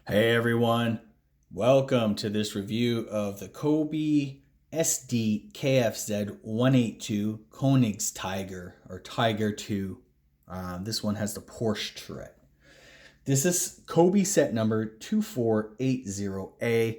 Hey everyone, welcome to this review of the Cobi SD KFZ 182 Koenigs Tiger or Tiger 2. This one has the Porsche turret. This is Cobi set number 2480A.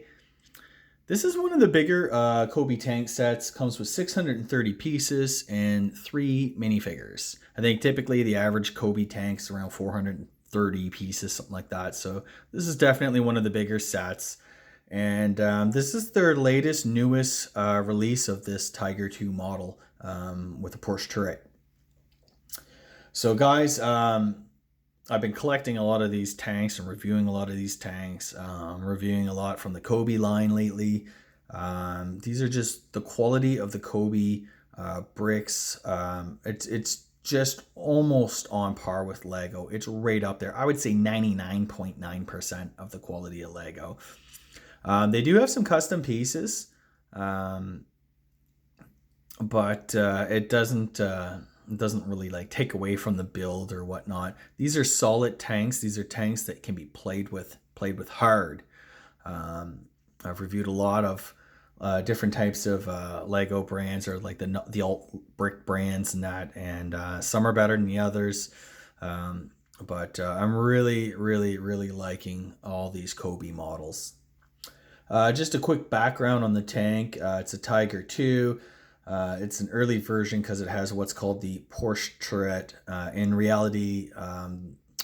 This is one of the bigger Cobi tank sets. Comes with 630 pieces and 3 minifigures. I think typically the average Cobi tank's around 430 pieces, something like that. So this is definitely one of the bigger sets. And this is their latest, newest release of this Tiger 2 model with a Porsche turret. So guys, I've been collecting a lot of these tanks and reviewing a lot of these tanks. Reviewing a lot from the Cobi line lately. These are just the quality of the Cobi bricks. It's just almost on par with Lego. It's right up there. I would say 99.9% of the quality of Lego. They do have some custom pieces, but it doesn't really like take away from the build or whatnot. These are solid tanks. These are tanks that can be played with hard. I've reviewed a lot of different types of Lego brands, or like the alt brick brands and that, and some are better than the others. But I'm really liking all these Cobi models. Just a quick background on the tank. It's a Tiger 2. It's an early version because it has what's called the Porsche turret. In reality,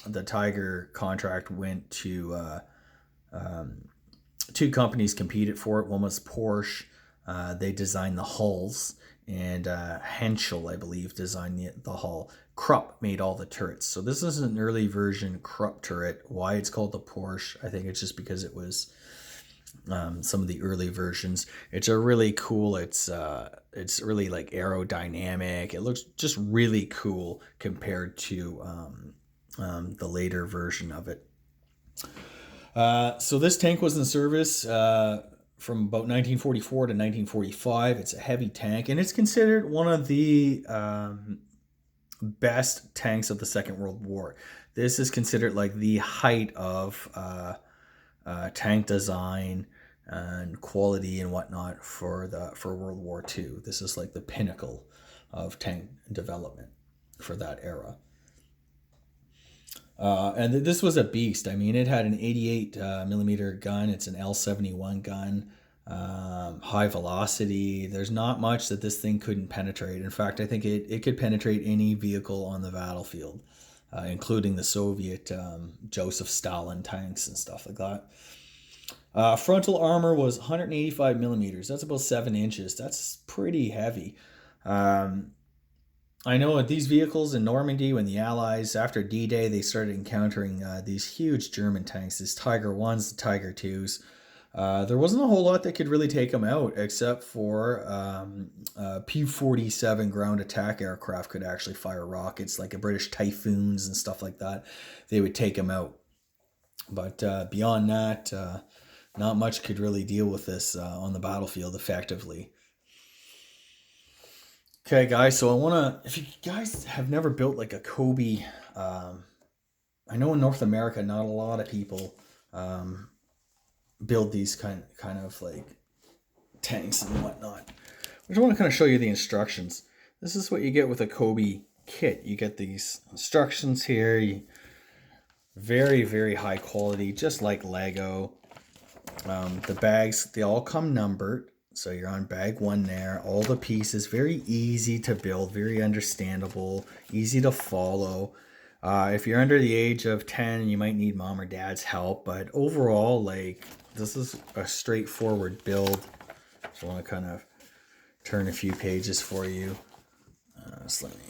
the Tiger contract went to two companies competed for it. One was Porsche. They designed the hulls, and Henschel, I believe, designed the hull. Krupp made all the turrets. So this is an early version Krupp turret. Why it's called the Porsche, I think it's just because it was some of the early versions. It's a really cool. It's really like aerodynamic. It looks just really cool compared to the later version of it. So this tank was in service from about 1944 to 1945. It's a heavy tank, and it's considered one of the best tanks of the Second World War. This is considered like the height of tank design and quality and whatnot for World War II. This is like the pinnacle of tank development for that era. And this was a beast. I mean, it had an 88 millimeter gun. It's an L71 gun. High velocity. There's not much that this thing couldn't penetrate. In fact, I think it could penetrate any vehicle on the battlefield, including the Soviet Joseph Stalin tanks and stuff like that. Frontal armor was 185 millimeters. That's about 7 inches. That's pretty heavy. I know at these vehicles in Normandy, when the Allies, after D-Day, they started encountering these huge German tanks, these Tiger 1s, the Tiger 2s. There wasn't a whole lot that could really take them out, except for P-47 ground attack aircraft could actually fire rockets, like a British Typhoons and stuff like that. They would take them out. But beyond that, not much could really deal with this on the battlefield effectively. Okay, guys, so if you guys have never built like a Cobi, I know in North America, not a lot of people build these kind of like tanks and whatnot. I just want to kind of show you the instructions. This is what you get with a Cobi kit. You get these instructions here. Very high quality, just like Lego. The bags, they all come numbered. So you're on bag 1 there. All the pieces, very easy to build, very understandable, easy to follow. If you're under the age of 10, you might need mom or dad's help. But overall, like, this is a straightforward build. So I want to kind of turn a few pages for you. So let me...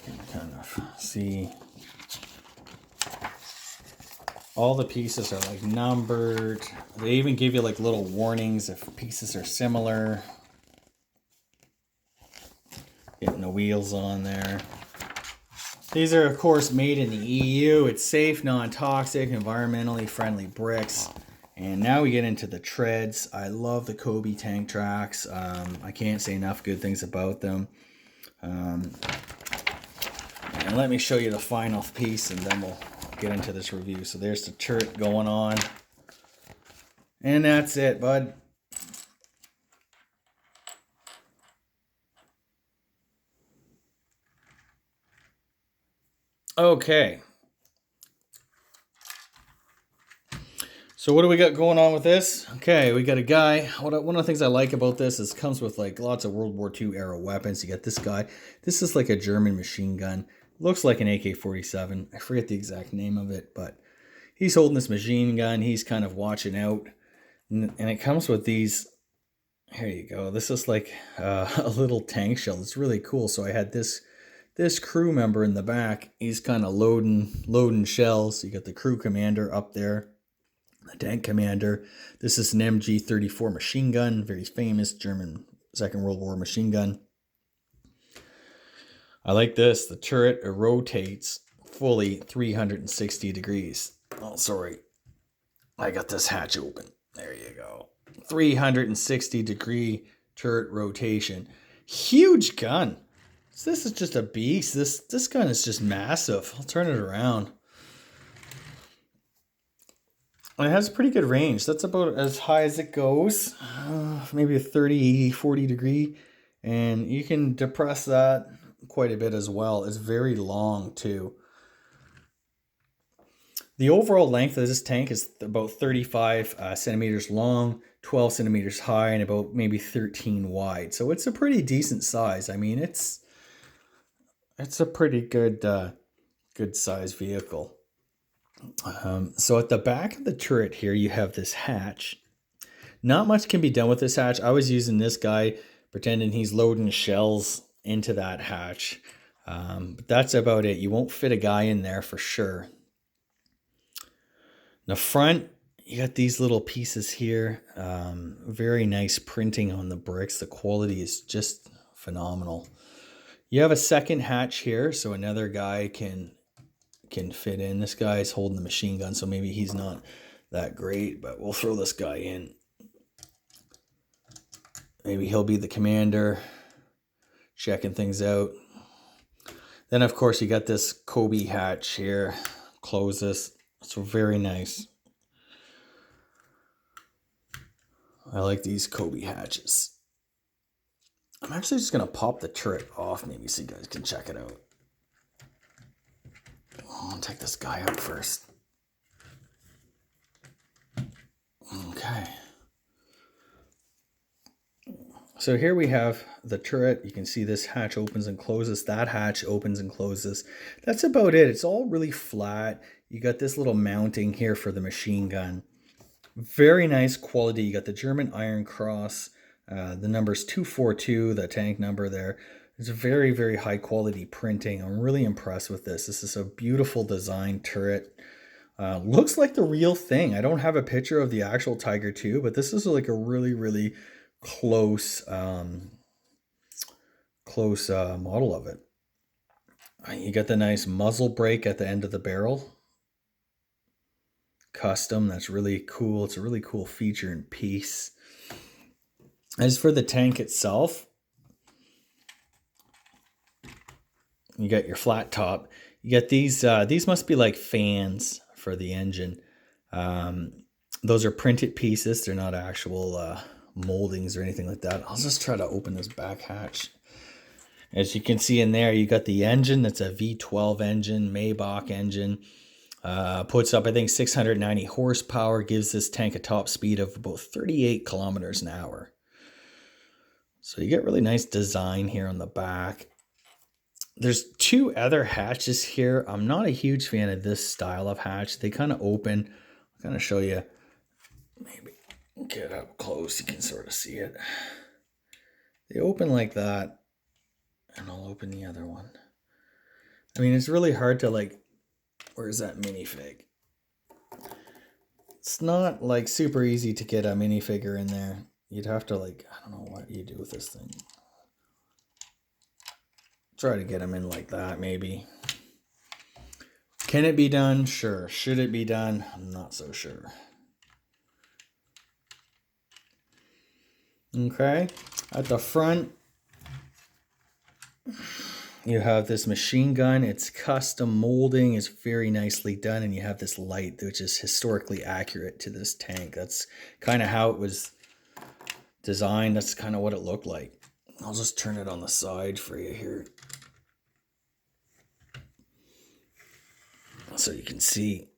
You can kind of see... All the pieces are like numbered. They even give you like little warnings if pieces are similar. Getting the wheels on there. These are, of course, made in the EU. It's safe, non-toxic, environmentally friendly bricks. And now we get into the treads. I love the Cobi tank tracks. I can't say enough good things about them. And let me show you the final piece and then we'll get into this review. So there's the turret going on. And that's it, bud. Okay. So what do we got going on with this? Okay, we got a guy. One of the things I like about this is it comes with like lots of World War II era weapons. You got this guy. This is like a German machine gun. Looks like an AK-47. I forget the exact name of it, but he's holding this machine gun. He's kind of watching out. And it comes with these. Here you go. This is like a little tank shell. It's really cool. So I had this crew member in the back. He's kind of loading shells. You got the crew commander up there. The tank commander. This is an MG-34 machine gun, very famous German Second World War machine gun. I like this. The turret rotates fully 360 degrees. Oh, sorry. I got this hatch open. There you go. 360 degree turret rotation. Huge gun. This is just a beast. This gun is just massive. I'll turn it around. It has pretty good range. That's about as high as it goes. Maybe a 30, 40 degree. And you can depress that quite a bit as well. It's very long too. The overall length of this tank is about 35 centimeters long, 12 centimeters high, and about maybe 13 wide. So it's a pretty decent size. I mean, it's a pretty good size vehicle. So at the back of the turret here, you have this hatch. Not much can be done with this hatch. I was using this guy, pretending he's loading shells into that hatch. But that's about it. You won't fit a guy in there for sure. In the front, you got these little pieces here. Very nice printing on the bricks. The quality is just phenomenal. You have a second hatch here, so another guy can fit in. This guy's holding the machine gun, so maybe he's not that great, but we'll throw this guy in. Maybe he'll be the commander, checking things out. Then, of course, you got this Cobi hatch here. Close this. It's very nice. I like these Cobi hatches. I'm actually just going to pop the turret off, maybe so you guys can check it out. I'll take this guy out first. Okay. So here we have the turret. You can see this hatch opens and closes. That hatch opens and closes. That's about it. It's all really flat. You got this little mounting here for the machine gun. Very nice quality. You got the German Iron Cross. The number's 242, the tank number there. It's very, very high quality printing. I'm really impressed with this. This is a beautiful design turret. Looks like the real thing. I don't have a picture of the actual Tiger II, but this is like a really, really close model of it. You got the nice muzzle brake at the end of the barrel. Custom. That's really cool. It's a really cool feature and piece. As for the tank itself, you got your flat top. You get these must be like fans for the engine. Those are printed pieces. They're not actual moldings or anything like that. I'll just try to open this back hatch. As you can see in there, you got the engine. That's a V12 engine, Maybach engine. Puts up, I think, 690 horsepower. Gives this tank a top speed of about 38 kilometers an hour. So you get really nice design here on the back. There's two other hatches here. I'm not a huge fan of this style of hatch. They kind of open. I'll kind of show you. Maybe get up close. You can sort of see it. They open like that. And I'll open the other one. I mean, it's really hard to like... Where's that minifig? It's not like super easy to get a minifigure in there. You'd have to like... I don't know what you do with this thing. Try to get them in like that, maybe. Can it be done? Sure. Should it be done? I'm not so sure. Okay. At the front, You have this machine gun. It's custom molding. It's very nicely done. And you have this light, which is historically accurate to this tank. That's kind of how it was designed. That's kind of what it looked like. I'll just turn it on the side for you here, so you can see.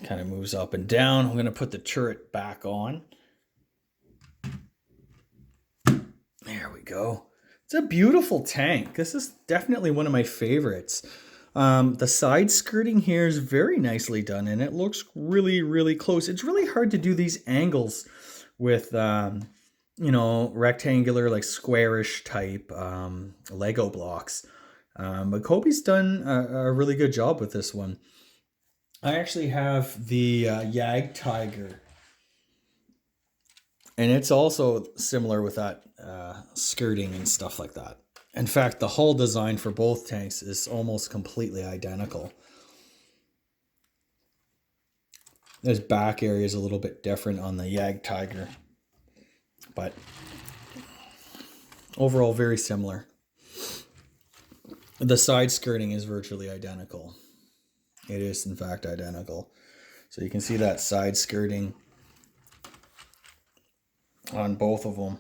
Kind of moves up and down. I'm going to put the turret back on. There we go. It's a beautiful tank. This is definitely one of my favorites. The side skirting here is very nicely done, and it looks really, really close. It's really hard to do these angles with, you know, rectangular, like squarish type Lego blocks. But Cobi's done a really good job with this one. I actually have the Yag Tiger, and it's also similar with that skirting and stuff like that. In fact, the hull design for both tanks is almost completely identical. This back area is a little bit different on the Yag Tiger, but overall very similar. The side skirting is virtually identical. It is, in fact, identical. So you can see that side skirting on both of them.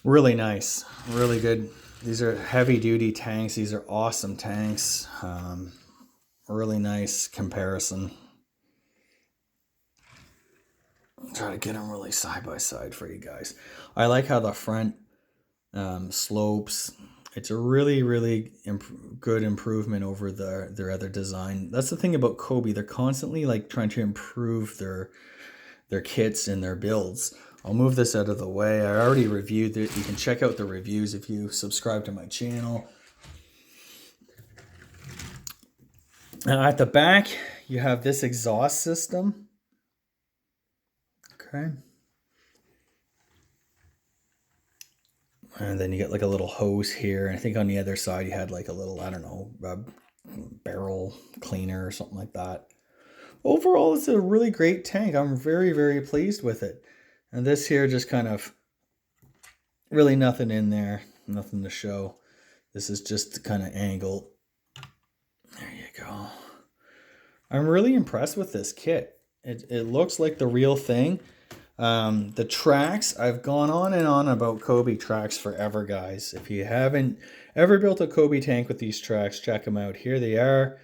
Really nice. Really good. These are heavy-duty tanks. These are awesome tanks. Really nice comparison. I'll try to get them really side by side for you guys. I like how the front slopes. It's a really, really good improvement over their other design. That's the thing about Cobi. They're constantly like trying to improve their kits and their builds. I'll move this out of the way. I already reviewed it. You can check out the reviews if you subscribe to my channel. Now at the back, you have this exhaust system. Okay. And then you get like a little hose here. And I think on the other side you had like a little, I don't know, barrel cleaner or something like that. Overall, it's a really great tank. I'm very, very pleased with it. And this here just kind of really nothing in there. Nothing to show. This is just kind of angled. There you go. I'm really impressed with this kit. It looks like the real thing. The tracks, I've gone on and on about Cobi tracks forever, guys. If you haven't ever built a Cobi tank with these tracks, check them out. Here they are.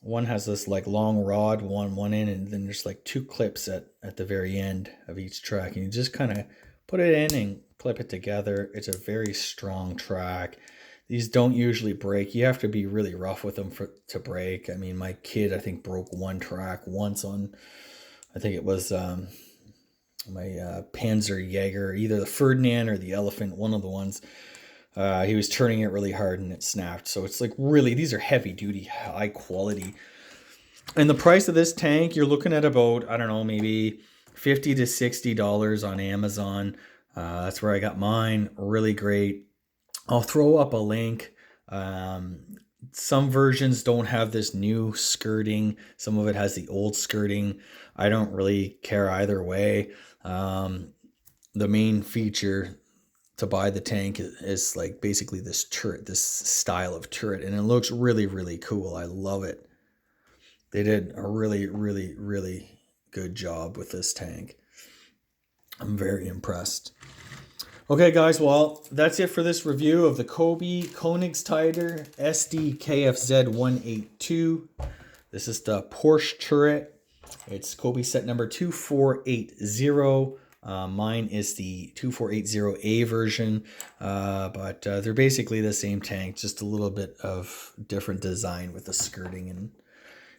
One has this like long rod, one end, and then there's like two clips at the very end of each track. And you just kind of put it in and clip it together. It's a very strong track. These don't usually break. You have to be really rough with them to break. I mean, my kid, I think, broke one track once on, I think it was my Panzer Jaeger, either the Ferdinand or the Elephant, one of the ones. He was turning it really hard and it snapped. So it's like really, these are heavy duty, high quality. And the price of this tank, you're looking at about, I don't know, maybe $50 to $60 on Amazon. That's where I got mine. Really great. I'll throw up a link. Some versions don't have this new skirting. Some of it has the old skirting. I don't really care either way. The main feature to buy the tank is like basically this turret, this style of turret, and it looks really, really cool. I love it. They did a really, really, really good job with this tank. I'm very impressed. Okay, guys, well, that's it for this review of the Cobi Königstiger SD KFZ 182. This is the Porsche turret. It's Cobi set number 2480. Mine is the 2480A version, but they're basically the same tank, just a little bit of different design with the skirting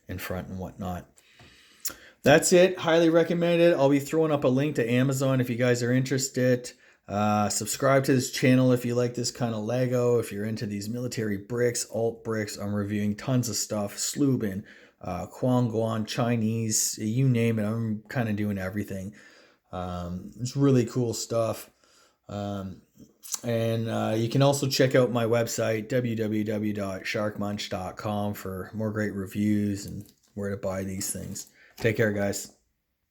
in front and whatnot. That's it. Highly recommended. I'll be throwing up a link to Amazon if you guys are interested. Subscribe to this channel if you like this kind of Lego. If you're into these military bricks, alt bricks, I'm reviewing tons of stuff. Slubin, Kwangguan, Chinese, you name it. I'm kind of doing everything. It's really cool stuff. And you can also check out my website, www.sharkmunch.com, for more great reviews and where to buy these things. Take care, guys.